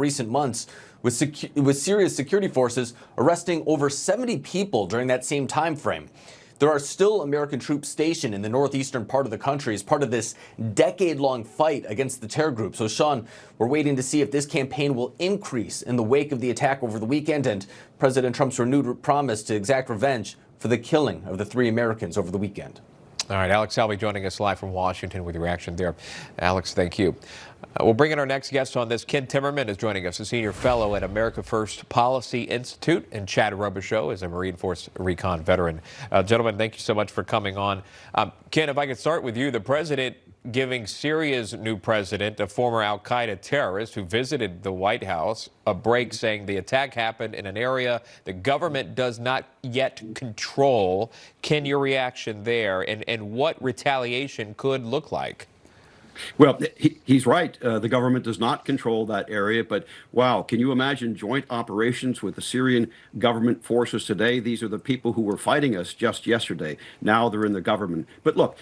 recent months, with Syria's security forces arresting over 70 people during that same time frame. There are still American troops stationed in the northeastern part of the country as part of this decade-long fight against the terror group. So, Sean, we're waiting to see if this campaign will increase in the wake of the attack over the weekend and President Trump's renewed promise to exact revenge for the killing of the 3 Americans over the weekend. All right, Alex Salvi joining us live from Washington with your reaction there. Alex, thank you. We'll bring in our next guest on this. KenTimmerman is joining us, a senior fellow at America First Policy Institute, and Chad Robichaux is a Marine Force Recon veteran. Gentlemen, thank you so much for coming on. Ken, if I could start with you, the president giving Syria's new president, a former al-Qaeda terrorist who visited the White House, a break, saying the attack happened in an area the government does not yet control. Ken, your reaction there and what retaliation could look like? Well, he's right. The government does not control that area. But wow, can you imagine joint operations with the Syrian government forces today? These are the people who were fighting us just yesterday. Now they're in the government. But look,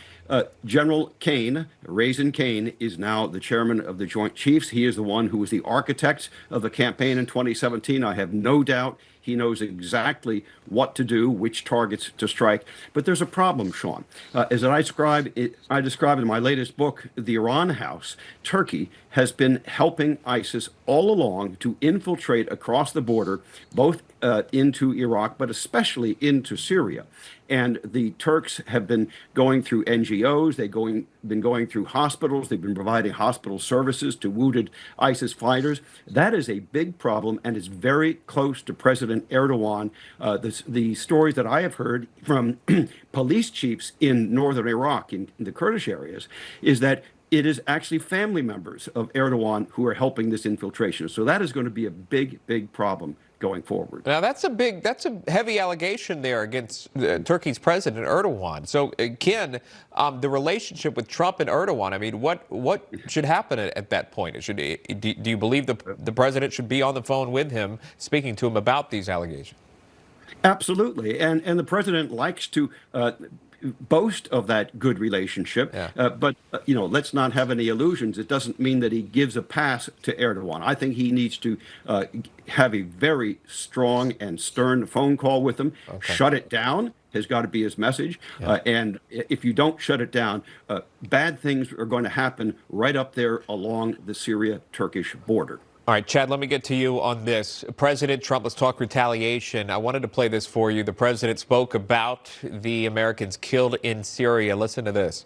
General Kane, Raisin Kane, is now the chairman of the Joint Chiefs. He is the one who was the architect of the campaign in 2017. I have no doubt he knows exactly what to do, which targets to strike. But there's a problem, Sean. As I describe in my latest book, The Iran House, Turkey has been helping ISIS all along to infiltrate across the border, both into Iraq, but especially into Syria. And the Turks have been going through NGOs, they've been going through hospitals, they've been providing hospital services to wounded ISIS fighters. That is a big problem, and it's very close to President Erdogan. The stories that I have heard from police chiefs in northern Iraq, in the Kurdish areas, is that it is actually family members of Erdogan who are helping this infiltration. So that is going to be a big, big problem going forward. Now that's a heavy allegation there against Turkey's president Erdogan. So Ken, the relationship with Trump and Erdogan, I mean, what should happen at that point? Do you believe the president should be on the phone with him, speaking to him about these allegations? Absolutely, and the president likes to boast of that good relationship. Yeah. But let's not have any illusions. It doesn't mean that he gives a pass to Erdogan. I think he needs to have a very strong and stern phone call with him. Okay. Shut it down has got to be his message. Yeah. And if you don't shut it down, bad things are going to happen right up there along the Syria-Turkish border. All right, Chad, let me get to you on this. President Trump, let's talk retaliation. I wanted to play this for you. The president spoke about the Americans killed in Syria. Listen to this.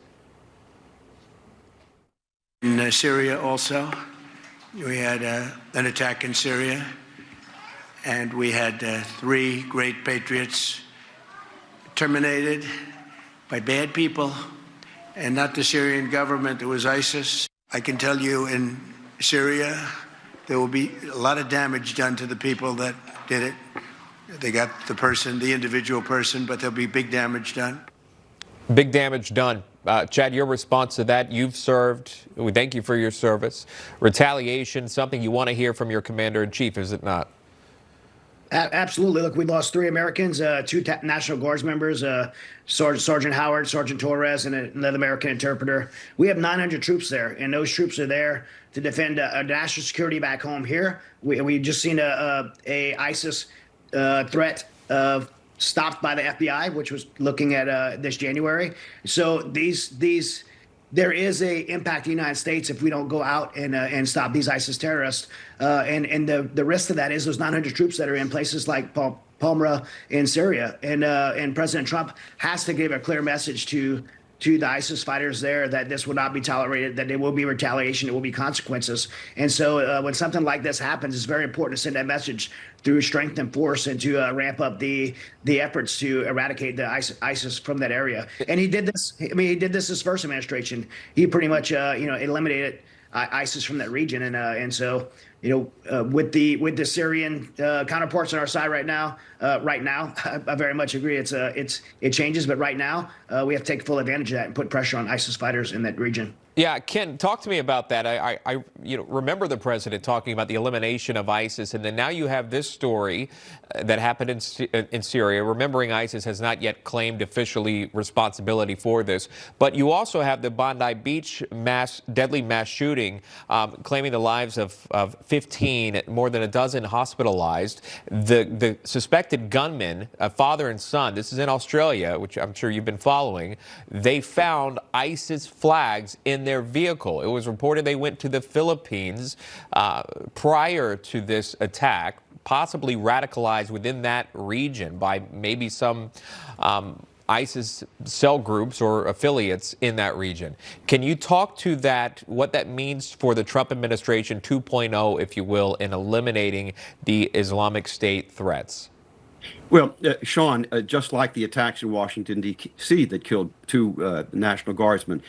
In Syria also, we had an attack in Syria, and we had 3 great patriots terminated by bad people, and not the Syrian government, it was ISIS. I can tell you in Syria, there will be a lot of damage done to the people that did it. They got the individual person, but there'll be big damage done. Big damage done. Chad, your response to that, you've served. We thank you for your service. Retaliation, something you want to hear from your commander-in-chief, is it not? Absolutely. Look, we lost 3 Americans, 2 National Guards members, Sergeant Howard, Sergeant Torres, and another American interpreter. We have 900 troops there, and those troops are there to defend national security back home here. We just seen a ISIS threat stopped by the FBI, which was looking at this January. So there is a impact to the United States if we don't go out and stop these ISIS terrorists. And the risk of that is those 900 troops that are in places like Palmyra in Syria. And President Trump has to give a clear message to the ISIS fighters there that this will not be tolerated, that there will be retaliation, there will be consequences. And so when something like this happens, it's very important to send that message through strength and force and to ramp up the efforts to eradicate the ISIS from that area. And he did this. I mean, he did this his first administration. He pretty much eliminated ISIS from that region. And so with the Syrian counterparts on our side right now, I very much agree. It changes, but right now we have to take full advantage of that and put pressure on ISIS fighters in that region. Yeah, Ken, talk to me about that. I remember the president talking about the elimination of ISIS, and then now you have this story that happened in Syria. Remembering ISIS has not yet claimed officially responsibility for this, but you also have the Bondi Beach deadly mass shooting, claiming the lives of 15, more than a dozen hospitalized. The suspected gunmen, a father and son, this is in Australia, which I'm sure you've been following, they found ISIS flags in their vehicle. It was reported they went to the Philippines prior to this attack, possibly radicalized within that region by maybe some ISIS cell groups or affiliates in that region. Can you talk to that, what that means for the Trump administration 2.0, if you will, in eliminating the Islamic State threats? Well, Sean, just like the attacks in Washington, D.C. that killed two National Guardsmen,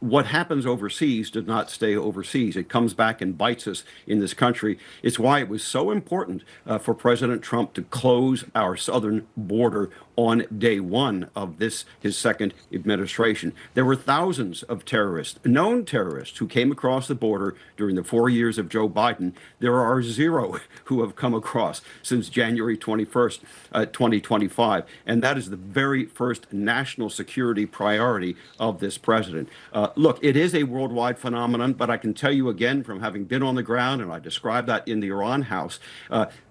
what happens overseas does not stay overseas. It comes back and bites us in this country. It's why it was so important for President Trump to close our southern border on day one of his second administration. There were thousands of terrorists, known terrorists, who came across the border during the 4 years of Joe Biden. There are zero who have come across since January 21st, 2025. And that is the very first national security priority of this president. Look, it is a worldwide phenomenon, but I can tell you again from having been on the ground, and I described that in the Iran House,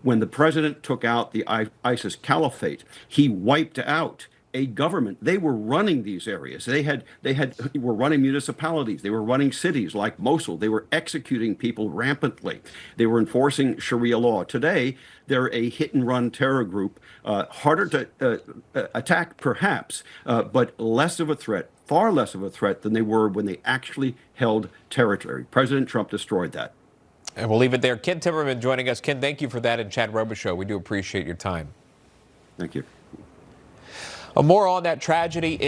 when the president took out the ISIS caliphate, he wiped out a government. They were running these areas. They were running municipalities. They were running cities like Mosul. They were executing people rampantly. They were enforcing Sharia law. Today, they're a hit and run terror group, harder to attack perhaps, but less of a threat, far less of a threat than they were when they actually held territory. President Trump destroyed that. And we'll leave it there. KenTimmerman joining us. Ken, thank you for that, and Chad Robichaux. We do appreciate your time. Thank you. More on that tragedy